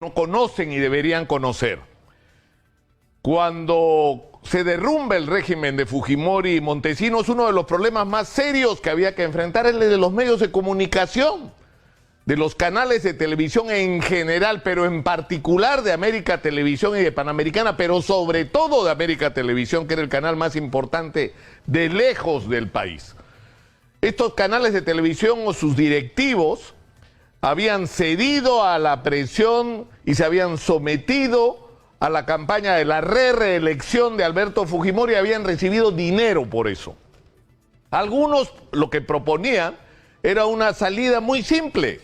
no conocen y deberían conocer. Cuando se derrumba el régimen de Fujimori y Montesinos, uno de los problemas más serios que había que enfrentar es el de los medios de comunicación, de los canales de televisión en general, pero en particular de América Televisión y de Panamericana, pero sobre todo de América Televisión, que era el canal más importante de lejos del país. Estos canales de televisión o sus directivos habían cedido a la presión y se habían sometido a la campaña de la reelección de Alberto Fujimori y habían recibido dinero por eso. Algunos lo que proponían era una salida muy simple,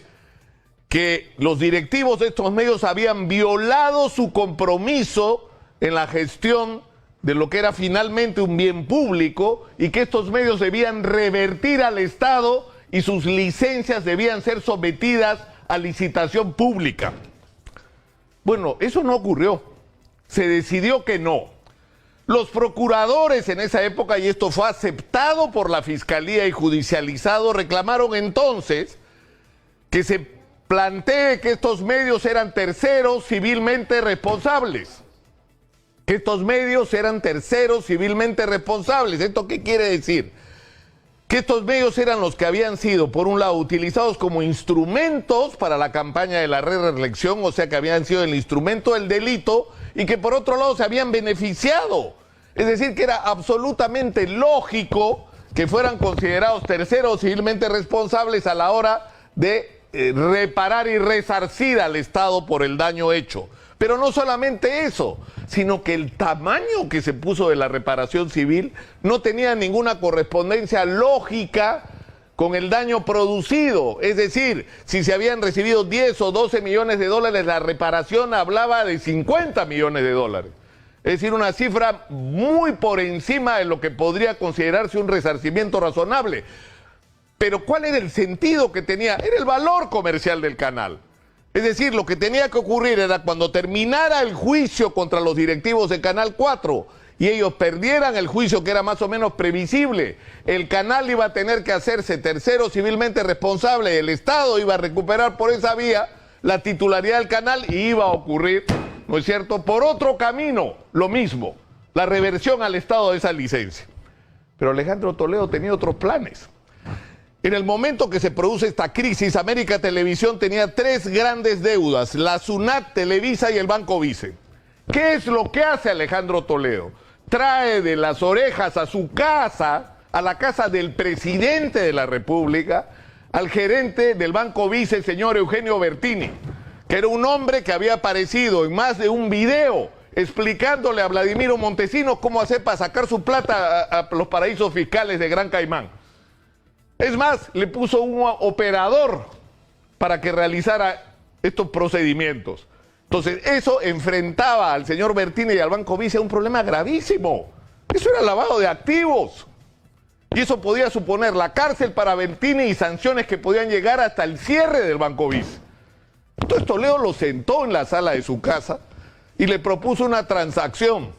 que los directivos de estos medios habían violado su compromiso en la gestión de lo que era finalmente un bien público y que estos medios debían revertir al Estado y sus licencias debían ser sometidas a licitación pública. Bueno, eso no ocurrió. Se decidió que no. Los procuradores en esa época, y esto fue aceptado por la Fiscalía y judicializado, reclamaron entonces que se plantee que estos medios eran terceros civilmente responsables. Que estos medios eran terceros civilmente responsables. ¿Esto qué quiere decir? Que estos medios eran los que habían sido, por un lado, utilizados como instrumentos para la campaña de la reelección, o sea que habían sido el instrumento del delito, y que por otro lado se habían beneficiado. Es decir, que era absolutamente lógico que fueran considerados terceros civilmente responsables a la hora de reparar y resarcir al Estado por el daño hecho. Pero no solamente eso, sino que el tamaño que se puso de la reparación civil no tenía ninguna correspondencia lógica con el daño producido. Es decir, si se habían recibido 10 o 12 millones de dólares, la reparación hablaba de 50 millones de dólares. Es decir, una cifra muy por encima de lo que podría considerarse un resarcimiento razonable. Pero ¿cuál era el sentido que tenía? Era el valor comercial del canal. Es decir, lo que tenía que ocurrir era cuando terminara el juicio contra los directivos de Canal 4 y ellos perdieran el juicio, que era más o menos previsible, el canal iba a tener que hacerse tercero civilmente responsable, el Estado iba a recuperar por esa vía la titularidad del canal y iba a ocurrir, ¿no es cierto?, por otro camino, lo mismo, la reversión al Estado de esa licencia. Pero Alejandro Toledo tenía otros planes. En el momento que se produce esta crisis, América Televisión tenía tres grandes deudas, la SUNAT, Televisa y el Banco Vice. ¿Qué es lo que hace Alejandro Toledo? Trae de las orejas a su casa, a la casa del presidente de la República, al gerente del Banco Vice, el señor Eugenio Bertini, que era un hombre que había aparecido en más de un video explicándole a Vladimiro Montesinos cómo hacer para sacar su plata a los paraísos fiscales de Gran Caimán. Es más, le puso un operador para que realizara estos procedimientos. Entonces, eso enfrentaba al señor Bertini y al Banco Vice a un problema gravísimo. Eso era lavado de activos. Y eso podía suponer la cárcel para Bertini y sanciones que podían llegar hasta el cierre del Banco Vice. Entonces, Toledo lo sentó en la sala de su casa y le propuso una transacción.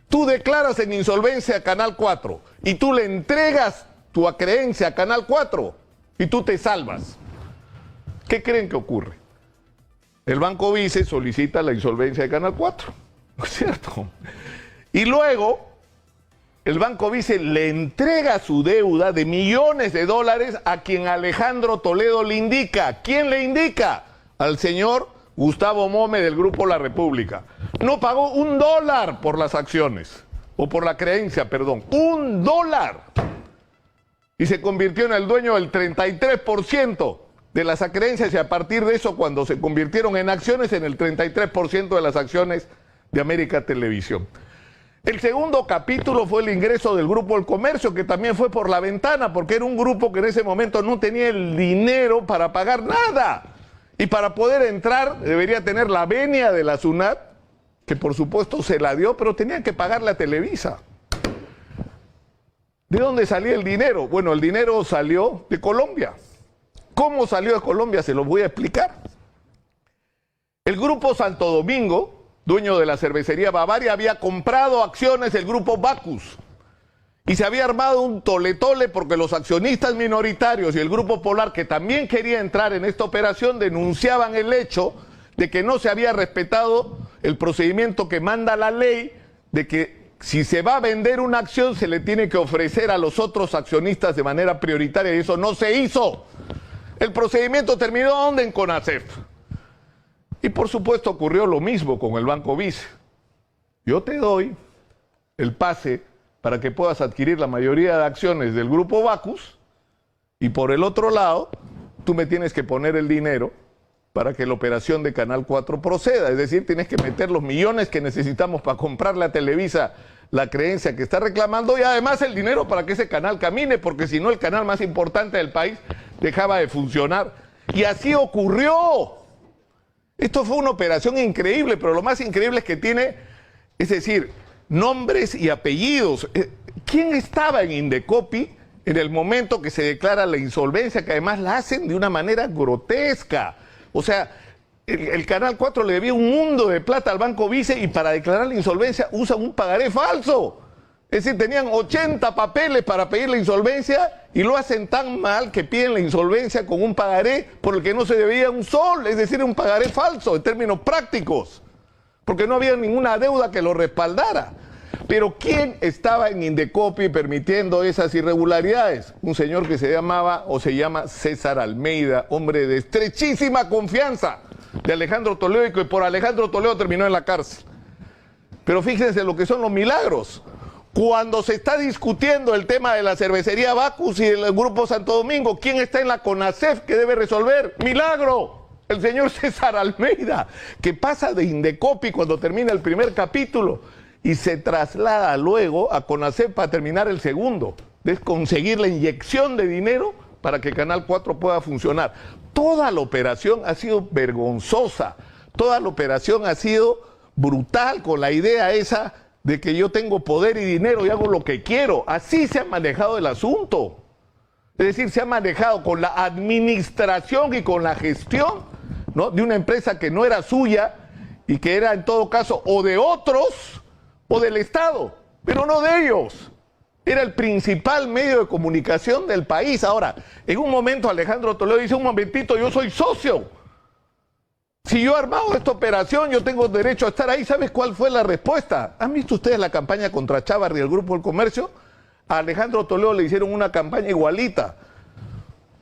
Tú declaras en insolvencia a Canal 4 y tú le entregas tu acreencia a Canal 4 y tú te salvas. ¿Qué creen que ocurre? El Banco Vice solicita la insolvencia de Canal 4, ¿no es cierto? Y luego el Banco Vice le entrega su deuda de millones de dólares a quien Alejandro Toledo le indica. ¿Quién le indica? Al señor Gustavo Mome del Grupo La República. No pagó $1 por las acciones, o por la creencia, perdón, $1. Y se convirtió en el dueño del 33% de las acreencias y a partir de eso, cuando se convirtieron en acciones, en el 33% de las acciones de América Televisión. El segundo capítulo fue el ingreso del Grupo El Comercio, que también fue por la ventana, porque era un grupo que en ese momento no tenía el dinero para pagar nada. Y para poder entrar debería tener la venia de la SUNAT, que por supuesto se la dio, pero tenía que pagarle a Televisa. ¿De dónde salía el dinero? Bueno, el dinero salió de Colombia. ¿Cómo salió de Colombia? Se los voy a explicar. El Grupo Santo Domingo, dueño de la cervecería Bavaria, había comprado acciones del Grupo Bacus. Y se había armado un tole-tole porque los accionistas minoritarios y el Grupo Polar, que también quería entrar en esta operación, denunciaban el hecho de que no se había respetado el procedimiento que manda la ley, de que si se va a vender una acción se le tiene que ofrecer a los otros accionistas de manera prioritaria, y eso no se hizo. El procedimiento terminó ¿dónde? En CONACEF. Y por supuesto ocurrió lo mismo con el Banco Vice. Yo te doy el pase para que puedas adquirir la mayoría de acciones del Grupo Bacus, y por el otro lado, tú me tienes que poner el dinero para que la operación de Canal 4 proceda. Es decir, tienes que meter los millones que necesitamos para comprarle a Televisa la creencia que está reclamando, y además el dinero para que ese canal camine, porque si no el canal más importante del país dejaba de funcionar. Y así ocurrió. Esto fue una operación increíble, pero lo más increíble es que tiene, es decir, nombres y apellidos. ¿Quién estaba en Indecopi en el momento que se declara la insolvencia, que además la hacen de una manera grotesca? O sea, el Canal 4 le debía un mundo de plata al Banco Vice, y para declarar la insolvencia usan un pagaré falso. Es decir, tenían 80 papeles para pedir la insolvencia y lo hacen tan mal que piden la insolvencia con un pagaré por el que no se debía un sol, es decir, un pagaré falso en términos prácticos, porque no había ninguna deuda que lo respaldara. Pero ¿quién estaba en Indecopi permitiendo esas irregularidades? Un señor que se llamaba o se llama César Almeida, hombre de estrechísima confianza de Alejandro Toledo, y que por Alejandro Toledo terminó en la cárcel. Pero fíjense lo que son los milagros. Cuando se está discutiendo el tema de la cervecería Bacus y el Grupo Santo Domingo, ¿quién está en la CONACEF que debe resolver? ¡Milagro! El señor César Almeida, que pasa de Indecopi cuando termina el primer capítulo y se traslada luego a CONACEF para terminar el segundo. Es conseguir la inyección de dinero para que Canal 4 pueda funcionar. Toda la operación ha sido vergonzosa, toda la operación ha sido brutal, con la idea esa de que yo tengo poder y dinero y hago lo que quiero. Así se ha manejado el asunto. Es decir, se ha manejado con la administración y con la gestión, ¿no?, de una empresa que no era suya y que era en todo caso o de otros o del Estado, pero no de ellos. Era el principal medio de comunicación del país. Ahora, en un momento Alejandro Toledo dice, un momentito, yo soy socio. Si yo he armado esta operación, yo tengo derecho a estar ahí. ¿Sabes cuál fue la respuesta? ¿Han visto ustedes la campaña contra Chávarri y el Grupo del Comercio? A Alejandro Toledo le hicieron una campaña igualita.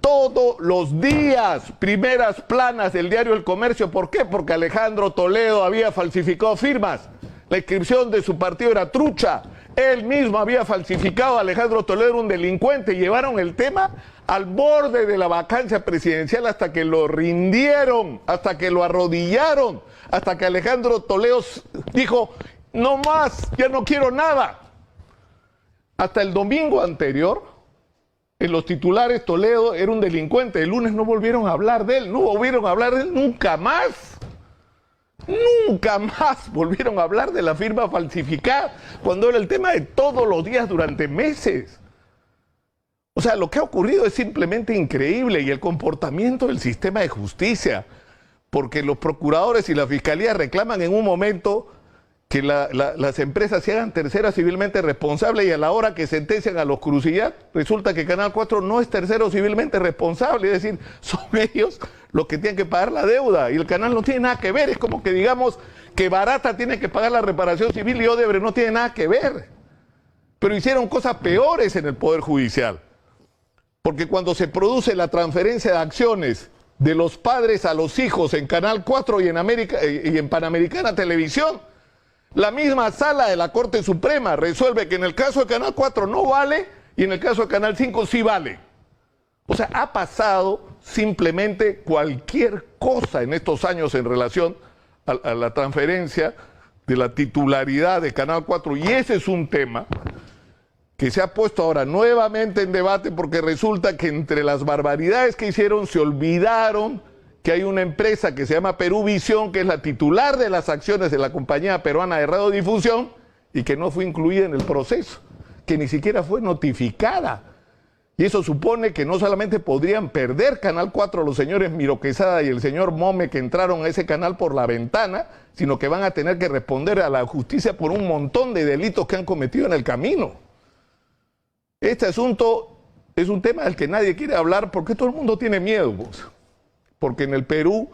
Todos los días, primeras planas del diario El Comercio. ¿Por qué? Porque Alejandro Toledo había falsificado firmas. La inscripción de su partido era trucha. Él mismo había falsificado. Alejandro Toledo era un delincuente. Llevaron el tema al borde de la vacancia presidencial hasta que lo rindieron, hasta que lo arrodillaron, hasta que Alejandro Toledo dijo, no más, ya no quiero nada. Hasta el domingo anterior, en los titulares, Toledo era un delincuente. El lunes no volvieron a hablar de él, no volvieron a hablar de él nunca más. Nunca más volvieron a hablar de la firma falsificada, cuando era el tema de todos los días durante meses. O sea, lo que ha ocurrido es simplemente increíble, y el comportamiento del sistema de justicia, porque los procuradores y la fiscalía reclaman en un momento que las empresas se hagan terceras civilmente responsables, y a la hora que sentencian a los Crucillat, resulta que Canal 4 no es tercero civilmente responsable, es decir, son ellos los que tienen que pagar la deuda, y el canal no tiene nada que ver. Es como que digamos que Barata tiene que pagar la reparación civil y Odebrecht no tiene nada que ver. Pero hicieron cosas peores en el Poder Judicial, porque cuando se produce la transferencia de acciones de los padres a los hijos en Canal 4 y en Panamericana Televisión, la misma sala de la Corte Suprema resuelve que en el caso de Canal 4 no vale y en el caso de Canal 5 sí vale. O sea, ha pasado simplemente cualquier cosa en estos años en relación a la transferencia de la titularidad de Canal 4, y ese es un tema que se ha puesto ahora nuevamente en debate, porque resulta que entre las barbaridades que hicieron se olvidaron que hay una empresa que se llama Peruvisión, que es la titular de las acciones de la compañía peruana de radiodifusión y que no fue incluida en el proceso, que ni siquiera fue notificada. Y eso supone que no solamente podrían perder Canal 4 los señores Miro Quesada y el señor Mome, que entraron a ese canal por la ventana, sino que van a tener que responder a la justicia por un montón de delitos que han cometido en el camino. Este asunto es un tema del que nadie quiere hablar porque todo el mundo tiene miedo, pues. Porque en el Perú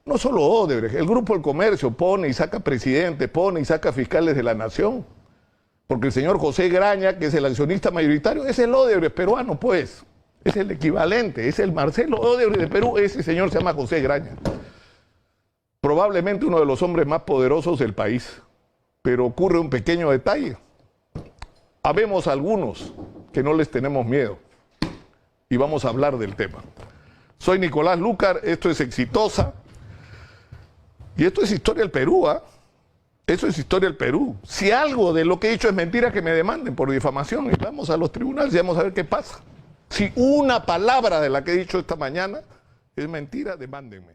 No solo Odebrecht, el Grupo del Comercio pone y saca presidentes, pone y saca fiscales de la nación. Porque el señor José Graña, que es el accionista mayoritario, es el Odebrecht peruano, pues. Es el equivalente, es el Marcelo Odebrecht de Perú, ese señor se llama José Graña. Probablemente uno de los hombres más poderosos del país. Pero ocurre un pequeño detalle. Habemos algunos que no les tenemos miedo. Y vamos a hablar del tema. Soy Nicolás Lucar, esto es Exitosa. Y esto es historia del Perú, ¿ah? Eso es historia del Perú. Si algo de lo que he dicho es mentira, que me demanden por difamación y vamos a los tribunales y vamos a ver qué pasa. Si una palabra de la que he dicho esta mañana es mentira, demándenme.